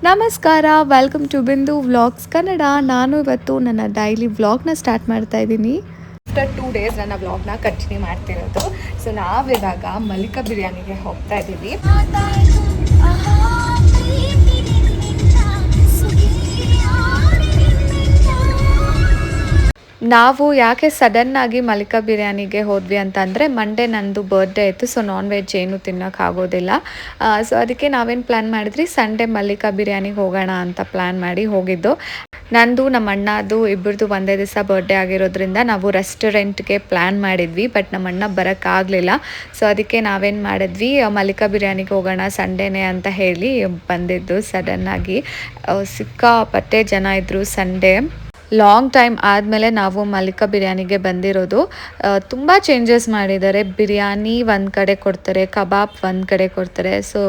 ನಮಸ್ಕಾರ, welcome to ಬಿಂದು vlogs Kannada. ನಾನು ಇವತ್ತು ನನ್ನ ಡೈಲಿ ವ್ಲಾಗ್ನ ಸ್ಟಾರ್ಟ್ ಮಾಡ್ತಾ ಇದ್ದೀನಿ. ಆಫ್ಟರ್ 2 ಡೇಸ್ ನನ್ನ ವ್ಲಾಗ್ನ ಕಂಟಿನ್ಯೂ ಮಾಡ್ತಿರೋದು. ಸೊ ನಾವಿವಾಗ ಮಲ್ಲಿಕಾ ಬಿರಿಯಾನಿಗೆ ಹೋಗ್ತಾ ಇದ್ದೀವಿ. ನಾವು ಯಾಕೆ ಸಡನ್ನಾಗಿ ಮಲ್ಲಿಕಾ ಬಿರಿಯಾನಿಗೆ ಹೋದ್ವಿ ಅಂತಂದರೆ, ಮಂಡೇ ನಂದು ಬರ್ಡೇ ಇತ್ತು. ಸೊ ನಾನ್ ವೆಜ್ ಏನು ತಿನ್ನೋಕ್ಕಾಗೋದಿಲ್ಲ. ಸೊ ಅದಕ್ಕೆ ನಾವೇನು ಪ್ಲ್ಯಾನ್ ಮಾಡಿದ್ರಿ, ಸಂಡೇ ಮಲ್ಲಿಕಾ ಬಿರಿಯಾನಿಗೆ ಹೋಗೋಣ ಅಂತ ಪ್ಲ್ಯಾನ್ ಮಾಡಿ ಹೋಗಿದ್ದು. ನಂದು ನಮ್ಮ ಅಣ್ಣದು ಇಬ್ಬರದು ಒಂದೇ ದಿವಸ ಬರ್ಡೇ ಆಗಿರೋದ್ರಿಂದ ನಾವು ರೆಸ್ಟೋರೆಂಟ್ಗೆ ಪ್ಲ್ಯಾನ್ ಮಾಡಿದ್ವಿ. ಬಟ್ ನಮ್ಮ ಅಣ್ಣ ಬರೋಕ್ಕಾಗಲಿಲ್ಲ. ಸೊ ಅದಕ್ಕೆ ನಾವೇನು ಮಾಡಿದ್ವಿ, ಮಲ್ಲಿಕಾ ಬಿರಿಯಾನಿಗೆ ಹೋಗೋಣ ಸಂಡೇನೇ ಅಂತ ಹೇಳಿ ಬಂದಿದ್ದು ಸಡನ್ನಾಗಿ. ಸಿಕ್ಕಾಪಟ್ಟೆ ಜನ ಇದ್ದರು. ಸಂಡೇ ಲಾಂಗ್ ಟೈಮ್ ಆದಮೇಲೆ ನಾವು ಮಲ್ಲಿಕಾ ಬಿರಿಯಾನಿಗೆ ಬಂದಿರೋದು. ತುಂಬ ಚೇಂಜಸ್ ಮಾಡಿದ್ದಾರೆ. ಬಿರಿಯಾನಿ ಒಂದು ಕಡೆ ಕೊಡ್ತಾರೆ, ಕಬಾಬ್ ಒಂದು ಕಡೆ ಕೊಡ್ತಾರೆ. ಸೊ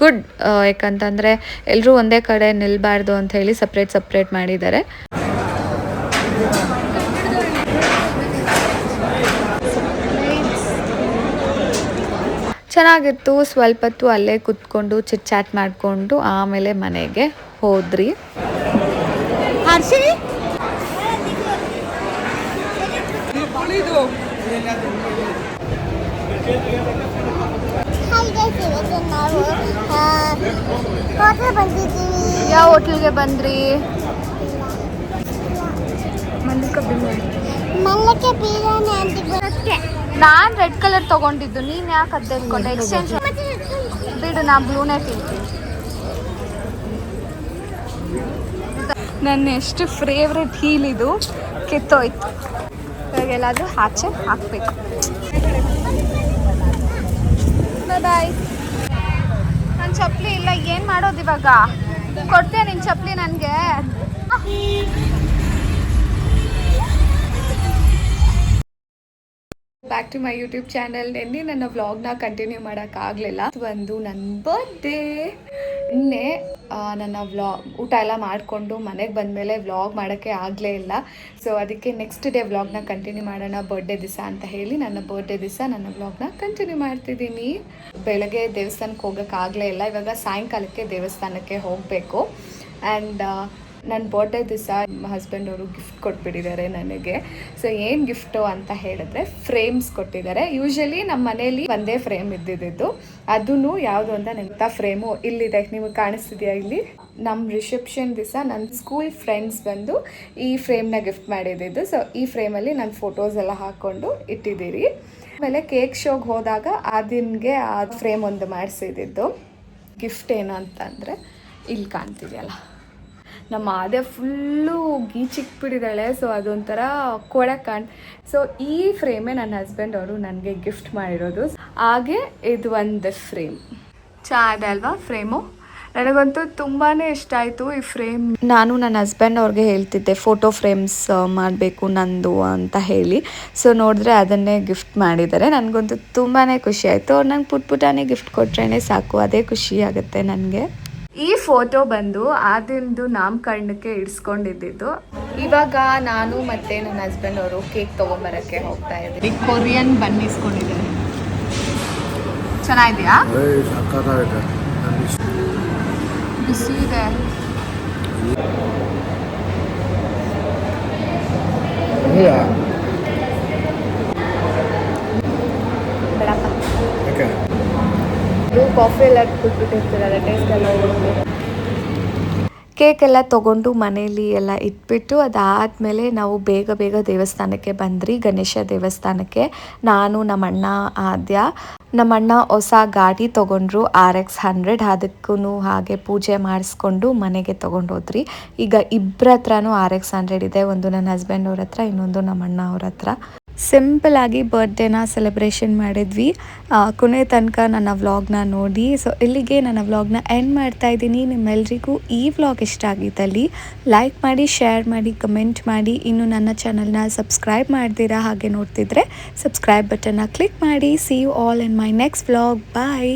ಗುಡ್, ಯಾಕಂತಂದರೆ ಎಲ್ಲರೂ ಒಂದೇ ಕಡೆ ನಿಲ್ಲಬಾರ್ದು ಅಂತ ಹೇಳಿ ಸಪ್ರೇಟ್ ಮಾಡಿದ್ದಾರೆ. ಚೆನ್ನಾಗಿತ್ತು. ಸ್ವಲ್ಪ ಹೊತ್ತು ಅಲ್ಲೇ ಕುತ್ಕೊಂಡು ಚಿಟ್ ಚಾಟ್ ಮಾಡಿಕೊಂಡು ಆಮೇಲೆ ಮನೆಗೆ ಹೋದ್ರಿ. ಯಾವ ಹೋಟ್ಲಿಗೆ ಬಂದ್ರಿ? ಮಲ್ಲಿಕಾ ಬಿರಿಯಾನಿ ಅಂತ. ನಾನು ರೆಡ್ ಕಲರ್ ತಗೊಂಡಿದ್ದು, ನೀನು ಯಾಕೆ ಅದೇ ಇಟ್ಕೊಂಡೆ? ಎಕ್ಸ್ಚೇಂಜ್ ಬಿಡು, ನಾ ಬ್ಲೂನೇ ತಿಂತೀನಿ. ನನ್ನ ಎಷ್ಟು ಫೇವ್ರೆಟ್ ಹೀಲ್ ಇದು ಕಿತ್ತೋಯ್ತು. ಇವಾಗೆಲ್ಲಾದರೂ ಆಚೆ ಹಾಕಬೇಕು. ಬಾಯ್. ನನ್ನ ಚಪ್ಪಲಿ ಇಲ್ಲ, ಏನು ಮಾಡೋದು ಇವಾಗ? ಕೊಡ್ತೀಯ ನಿನ್ನ ಚಪ್ಪಲಿ ನನಗೆ? Back to my YouTube channel. ನಿನ್ನೆ ನನ್ನ ವ್ಲಾಗ್ನ ಕಂಟಿನ್ಯೂ ಮಾಡೋಕ್ಕಾಗಲಿಲ್ಲ. ಒಂದು ನನ್ನ ಬರ್ಡೇ. ನಿನ್ನೆ ನನ್ನ ಊಟ ಎಲ್ಲ ಮಾಡಿಕೊಂಡು ಮನೆಗೆ ಬಂದಮೇಲೆ ವ್ಲಾಗ್ ಮಾಡೋಕ್ಕೆ ಆಗಲೇ ಇಲ್ಲ. ಸೊ ಅದಕ್ಕೆ ನೆಕ್ಸ್ಟ್ ಡೇ ವ್ಲಾಗ್ನ ಕಂಟಿನ್ಯೂ ಮಾಡೋಣ ಬರ್ಡೇ ದಿವಸ ಅಂತ ಹೇಳಿ ನನ್ನ ಬರ್ಡೇ ದಿವಸ ನನ್ನ ವ್ಲಾಗ್ನ ಕಂಟಿನ್ಯೂ ಮಾಡ್ತಿದ್ದೀನಿ. ಬೆಳಗ್ಗೆ ದೇವಸ್ಥಾನಕ್ಕೆ ಹೋಗೋಕ್ಕಾಗಲೇ ಇಲ್ಲ. ಇವಾಗ ಸಾಯಂಕಾಲಕ್ಕೆ ದೇವಸ್ಥಾನಕ್ಕೆ ಹೋಗಬೇಕು. ಆ್ಯಂಡ್ ನನ್ನ ಬರ್ಡೇ ದಿವಸ ಹಸ್ಬೆಂಡ್ ಅವರು ಗಿಫ್ಟ್ ಕೊಟ್ಬಿಟ್ಟಿದ್ದಾರೆ ನನಗೆ. ಸೊ ಏನು ಗಿಫ್ಟು ಅಂತ ಹೇಳಿದ್ರೆ, ಫ್ರೇಮ್ಸ್ ಕೊಟ್ಟಿದ್ದಾರೆ. ಯೂಶಲಿ ನಮ್ಮ ಮನೇಲಿ ಒಂದೇ ಫ್ರೇಮ್ ಇದ್ದಿದ್ದು, ಅದೂ ಯಾವುದು ಅಂತ ನೆನಪ ಫ್ರೇಮು ಇಲ್ಲಿದೆ, ನಿಮಗೆ ಕಾಣಿಸ್ತಿದೆಯಾ ಇಲ್ಲಿ? ನಮ್ಮ ರಿಸೆಪ್ಷನ್ ದಿವಸ ನನ್ನ ಸ್ಕೂಲ್ ಫ್ರೆಂಡ್ಸ್ ಬಂದು ಈ ಫ್ರೇಮ್ನ ಗಿಫ್ಟ್ ಮಾಡಿದ್ದು. ಸೊ ಈ ಫ್ರೇಮಲ್ಲಿ ನನ್ನ ಫೋಟೋಸ್ ಎಲ್ಲ ಹಾಕ್ಕೊಂಡು ಇಟ್ಟಿದ್ದೀರಿ. ಆಮೇಲೆ ಕೇಕ್ ಶೋಗೆ ಹೋದಾಗ ಆದಿನ್ಗೆ ಆ ಫ್ರೇಮ್ ಒಂದು ಮಾಡಿಸಿದ್ದು. ಗಿಫ್ಟ್ ಏನು ಅಂತಂದರೆ ಇಲ್ಲಿ ಕಾಣ್ತಿದೆಯಲ್ಲ, ನಮ್ಮ ಆದೆ ಫುಲ್ಲು ಗೀಚಿಕ್ಬಿಟ್ಟಿದ್ದಾಳೆ. ಸೊ ಅದೊಂಥರ ಸೊ ಈ ಫ್ರೇಮೇ ನನ್ನ ಹಸ್ಬೆಂಡ್ ಅವರು ನನಗೆ ಗಿಫ್ಟ್ ಮಾಡಿರೋದು. ಹಾಗೆ ಇದು ಒಂದು ಫ್ರೇಮ್ ಚೆನ್ನಾಗಿದೆ ಅಲ್ವಾ ಫ್ರೇಮು? ನನಗಂತೂ ತುಂಬಾ ಇಷ್ಟ ಆಯಿತು ಈ ಫ್ರೇಮ್. ನಾನು ನನ್ನ ಹಸ್ಬೆಂಡ್ ಅವ್ರಿಗೆ ಹೇಳ್ತಿದ್ದೆ ಫೋಟೋ ಫ್ರೇಮ್ಸ್ ಮಾಡಬೇಕು ನಂದು ಅಂತ ಹೇಳಿ. ಸೊ ನೋಡಿದ್ರೆ ಅದನ್ನೇ ಗಿಫ್ಟ್ ಮಾಡಿದ್ದಾರೆ. ನನಗಂತೂ ತುಂಬಾ ಖುಷಿ ಆಯಿತು. ಅವ್ರು ನಂಗೆ ಪುಟ್ಟಾನೇ ಗಿಫ್ಟ್ ಕೊಟ್ರೇ ಸಾಕು, ಅದೇ ಖುಷಿ ಆಗುತ್ತೆ ನನಗೆ. ಈ ಫೋಟೋ ಬಂದು ಆದಿಂದು ನಾಮಕರಣಕ್ಕೆ ಇಡ್ಸ್ಕೊಂಡಿದ್ದು. ಇವಾಗ ನಾನು ಮತ್ತೆ ನನ್ನ ಹಸ್ಬೆಂಡ್ ಅವರು ಕೇಕ್ ತೊಗೊಂಬರಕ್ಕೆ ಹೋಗ್ತಾ ಇದ್ದೀವಿ. ಕೊರಿಯನ್ ಬನ್ ಇಸ್ಕೊಂಡಿದ್ದಾರೆ. ಚೆನ್ನಾಗಿದೆಯಾ? ಬಿಸಿ ಇದೆ. ಕಾಫಿ ಎಲ್ಲ ಕೊಟ್ಬಿಟ್ಟಿರ್ತೀರಲ್ಲ, ಟೇಸ್ಟ್ ಎಲ್ಲ ಕೇಕ್ ಎಲ್ಲ ತೊಗೊಂಡು ಮನೇಲಿ ಎಲ್ಲ ಇಟ್ಬಿಟ್ಟು ಅದಾದಮೇಲೆ ನಾವು ಬೇಗ ದೇವಸ್ಥಾನಕ್ಕೆ ಬಂದ್ರಿ, ಗಣೇಶ ದೇವಸ್ಥಾನಕ್ಕೆ. ನಾನು ನಮ್ಮಣ್ಣ ಆದ್ಯ. ನಮ್ಮಣ್ಣ ಹೊಸ ಗಾಡಿ ತೊಗೊಂಡ್ರು RX 100. ಅದಕ್ಕೂ ಹಾಗೆ ಪೂಜೆ ಮಾಡಿಸ್ಕೊಂಡು ಮನೆಗೆ ತೊಗೊಂಡೋದ್ರಿ. ಈಗ ಇಬ್ಬರ ಹತ್ರನೂ RX 100 ಇದೆ. ಒಂದು ನನ್ನ ಹಸ್ಬೆಂಡ್ ಅವ್ರ ಹತ್ರ, ಇನ್ನೊಂದು ನಮ್ಮಣ್ಣ ಅವ್ರ ಹತ್ರ. ಸಿಂಪಲಾಗಿ ಬರ್ಡೇನ ಸೆಲೆಬ್ರೇಷನ್ ಮಾಡಿದ್ವಿ. ಕೊನೆ ತನಕ ನನ್ನ ವ್ಲಾಗ್ನ ನೋಡಿ. ಸೊ ಇಲ್ಲಿಗೆ ನನ್ನ ವ್ಲಾಗ್ನ ಎಂಡ್ ಮಾಡ್ತಾ ಇದ್ದೀನಿ. ನಿಮ್ಮೆಲ್ರಿಗೂ ಈ ವ್ಲಾಗ್ ಇಷ್ಟ ಆಗಿದ್ದಲ್ಲಿ ಲೈಕ್ ಮಾಡಿ, ಶೇರ್ ಮಾಡಿ, ಕಮೆಂಟ್ ಮಾಡಿ. ಇನ್ನು ನನ್ನ ಚಾನಲ್ನ ಸಬ್ಸ್ಕ್ರೈಬ್ ಮಾಡ್ತೀರಾ ಹಾಗೆ ನೋಡ್ತಿದ್ರೆ ಸಬ್ಸ್ಕ್ರೈಬ್ ಬಟನ್ನ ಕ್ಲಿಕ್ ಮಾಡಿ. See you all in my next vlog. Bye.